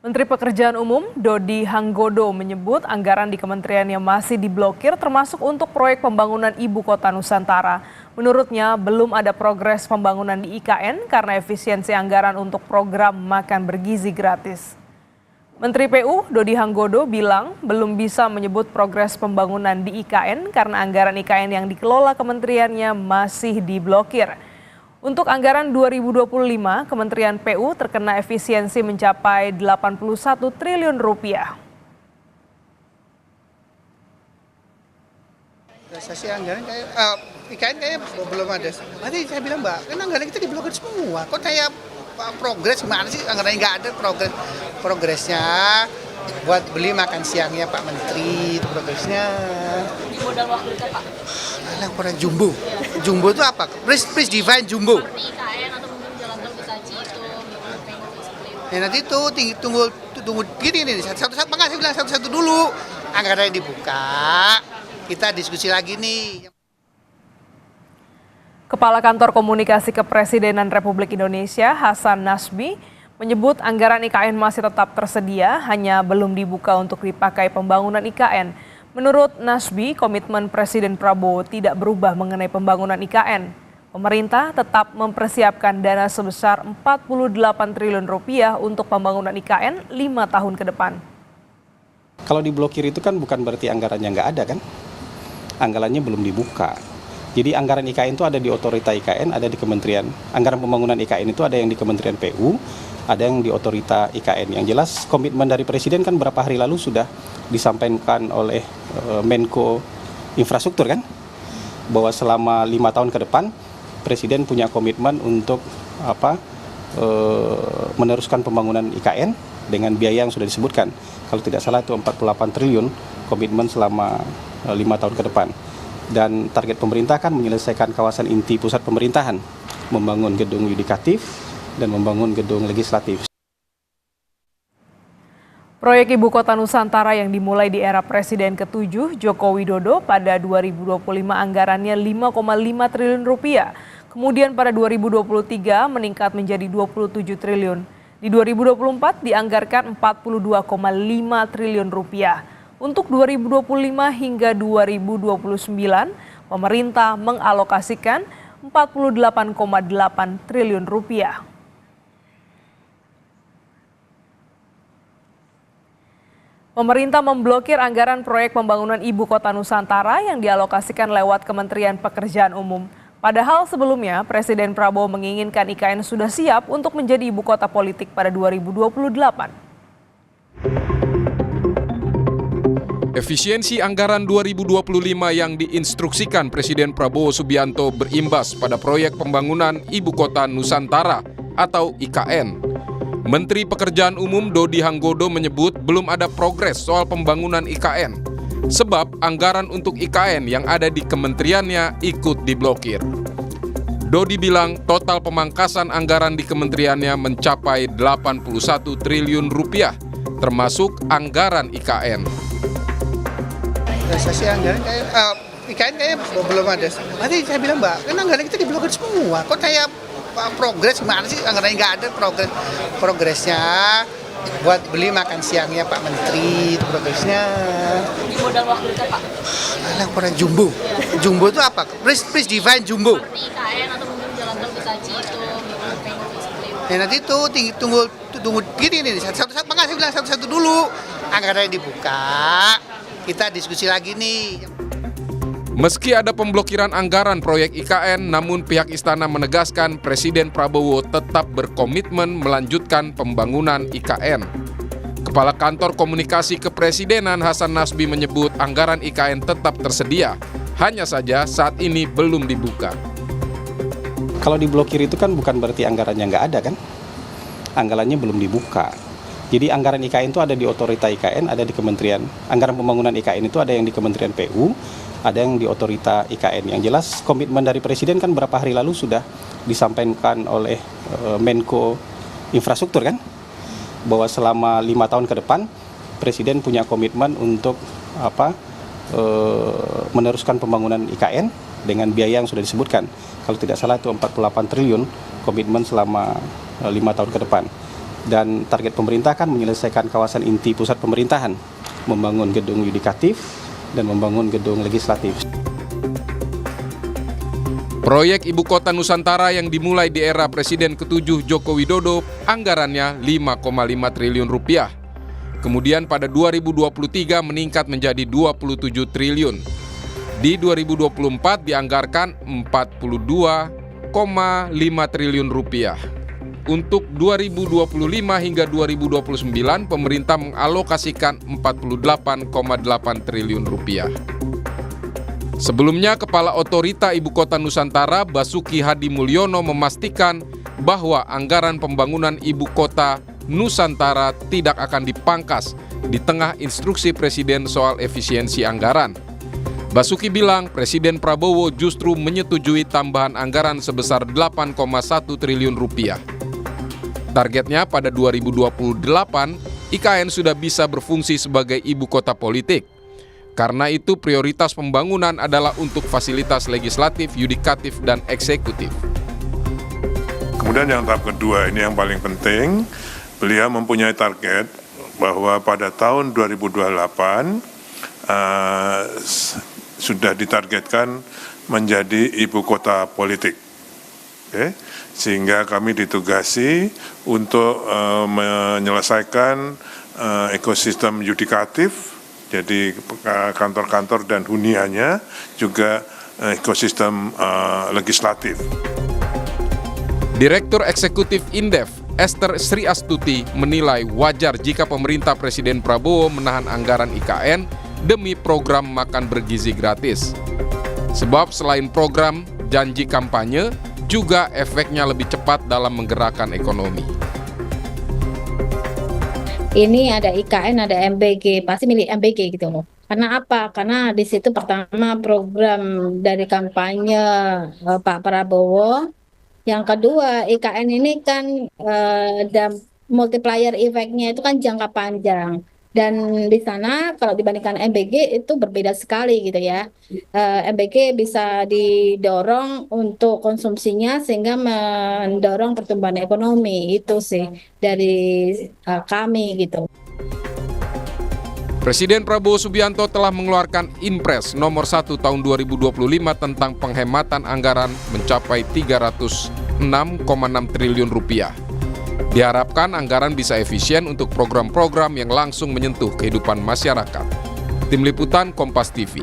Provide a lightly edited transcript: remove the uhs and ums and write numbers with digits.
Menteri Pekerjaan Umum Dodi Hanggodo menyebut anggaran di kementeriannya masih diblokir termasuk untuk proyek pembangunan Ibu Kota Nusantara. Menurutnya belum ada progres pembangunan di IKN karena efisiensi anggaran untuk program makan bergizi gratis. Menteri PU Dodi Hanggodo bilang belum bisa menyebut progres pembangunan di IKN karena anggaran IKN yang dikelola kementeriannya masih diblokir. Untuk anggaran 2025, Kementerian PU terkena efisiensi mencapai 81 triliun rupiah. Realisasi anggaran kayak IKN kayaknya belum ada. Nanti saya bilang Mbak, kan anggaran kita diblokir semua. Kok kayak progres gimana sih? Anggarannya nggak ada progresnya. Buat beli makan siangnya Pak Menteri, itu progresnya. Di modal waktu kita Pak? Alah, kurang jumbo. Jumbo itu apa? Please define jumbo. Seperti IKN atau mungkin jalan tol Bekasi itu. Ya nanti itu tunggu gini nih, satu-satu makanya saya bilang satu-satu dulu. Anggaran yang dibuka, kita diskusi lagi nih. Kepala Kantor Komunikasi Kepresidenan Republik Indonesia Hasan Nasbi menyebut anggaran IKN masih tetap tersedia, hanya belum dibuka untuk dipakai pembangunan IKN. Menurut Nasbi, komitmen Presiden Prabowo tidak berubah mengenai pembangunan IKN. Pemerintah tetap mempersiapkan dana sebesar 48 triliun rupiah untuk pembangunan IKN 5 tahun ke depan. Kalau diblokir itu kan bukan berarti anggarannya nggak ada kan? Anggarannya belum dibuka. Jadi anggaran IKN itu ada di otorita IKN, ada di kementerian. Anggaran pembangunan IKN itu ada yang di Kementerian PU, ada yang di otorita IKN. Yang jelas komitmen dari Presiden kan berapa hari lalu sudah disampaikan oleh Menko Infrastruktur kan, bahwa selama 5 tahun ke depan Presiden punya komitmen untuk meneruskan pembangunan IKN dengan biaya yang sudah disebutkan. Kalau tidak salah itu 48 triliun komitmen selama 5 tahun ke depan. Dan target pemerintah kan menyelesaikan kawasan inti pusat pemerintahan, membangun gedung yudikatif dan membangun gedung legislatif. Proyek Ibu Kota Nusantara yang dimulai di era Presiden ke-7 Joko Widodo pada 2025 anggarannya 5,5 triliun rupiah. Kemudian pada 2023 meningkat menjadi 27 triliun. Di 2024 dianggarkan 42,5 triliun rupiah. Untuk 2025 hingga 2029, pemerintah mengalokasikan 48,8 triliun rupiah. Pemerintah memblokir anggaran proyek pembangunan Ibu Kota Nusantara yang dialokasikan lewat Kementerian Pekerjaan Umum. Padahal sebelumnya Presiden Prabowo menginginkan IKN sudah siap untuk menjadi ibu kota politik pada 2028. Efisiensi anggaran 2025 yang diinstruksikan Presiden Prabowo Subianto berimbas pada proyek pembangunan Ibu Kota Nusantara atau IKN. Menteri Pekerjaan Umum Dodi Hanggodo menyebut belum ada progres soal pembangunan IKN, sebab anggaran untuk IKN yang ada di kementeriannya ikut diblokir. Dodi bilang total pemangkasan anggaran di kementeriannya mencapai 81 triliun rupiah, termasuk anggaran IKN. Realisasi anggaran kayak IKN kayaknya belum ada. Nanti saya bilang Mbak, kan anggaran kita diblokir semua. Kok kayak progres gimana sih? Anggarannya nggak ada progresnya. Buat beli makan siangnya Pak Menteri, itu progresnya. Di modal waktu kita Pak? Alah, kurang jumbo. Jumbo itu apa? Please define jumbo. Seperti IKN atau mungkin jalan tol Bekasi itu. Ya nanti itu tunggu gini nih, satu-satu makanya saya bilang satu-satu dulu. Anggaran yang dibuka, kita diskusi lagi nih. Meski ada pemblokiran anggaran proyek IKN, namun pihak istana menegaskan Presiden Prabowo tetap berkomitmen melanjutkan pembangunan IKN. Kepala Kantor Komunikasi Kepresidenan Hasan Nasbi menyebut anggaran IKN tetap tersedia, hanya saja saat ini belum dibuka. Kalau diblokir itu kan bukan berarti anggarannya nggak ada kan? Anggarannya belum dibuka. Jadi anggaran IKN itu ada di otorita IKN, ada di kementerian. Anggaran pembangunan IKN itu ada yang di Kementerian PU, ada yang di otorita IKN. Yang jelas komitmen dari Presiden kan berapa hari lalu sudah disampaikan oleh Menko Infrastruktur kan, bahwa selama 5 tahun ke depan Presiden punya komitmen untuk meneruskan pembangunan IKN dengan biaya yang sudah disebutkan. Kalau tidak salah itu 48 triliun komitmen selama 5 tahun ke depan. Dan target pemerintah kan menyelesaikan kawasan inti pusat pemerintahan, membangun gedung yudikatif dan membangun gedung legislatif. Proyek Ibu Kota Nusantara yang dimulai di era Presiden ke-7 Joko Widodo anggarannya 5,5 triliun rupiah. Kemudian pada 2023 meningkat menjadi 27 triliun. Di 2024 dianggarkan 42,5 triliun rupiah. Untuk 2025 hingga 2029 pemerintah mengalokasikan 48,8 triliun rupiah. Sebelumnya, Kepala Otorita Ibu Kota Nusantara Basuki Hadi Mulyono memastikan bahwa anggaran pembangunan Ibu Kota Nusantara tidak akan dipangkas di tengah instruksi Presiden soal efisiensi anggaran. Basuki bilang Presiden Prabowo justru menyetujui tambahan anggaran sebesar 8,1 triliun rupiah. Targetnya pada 2028, IKN sudah bisa berfungsi sebagai ibu kota politik. Karena itu prioritas pembangunan adalah untuk fasilitas legislatif, yudikatif, dan eksekutif. Kemudian yang tahap kedua, ini yang paling penting, beliau mempunyai target bahwa pada tahun 2028 sudah ditargetkan menjadi ibu kota politik. Oke? Sehingga kami ditugasi untuk menyelesaikan ekosistem yudikatif, jadi kantor-kantor dan huniannya, juga ekosistem legislatif. Direktur Eksekutif Indef, Esther Sri Astuti, menilai wajar jika pemerintah Presiden Prabowo menahan anggaran IKN demi program makan bergizi gratis. Sebab selain program janji kampanye, juga efeknya lebih cepat dalam menggerakkan ekonomi. Ini ada IKN, ada MBG, pasti milik MBG gitu loh. Karena apa? Karena di situ pertama program dari kampanye Pak Prabowo. Yang kedua, IKN ini kan multiplier efeknya itu kan jangka panjang. Dan di sana kalau dibandingkan MBG itu berbeda sekali gitu ya. MBG bisa didorong untuk konsumsinya sehingga mendorong pertumbuhan ekonomi. Itu sih dari kami gitu. Presiden Prabowo Subianto telah mengeluarkan Inpres nomor 1 tahun 2025 tentang penghematan anggaran mencapai 306,6 triliun rupiah. Diharapkan anggaran bisa efisien untuk program-program yang langsung menyentuh kehidupan masyarakat. Tim Liputan Kompas TV.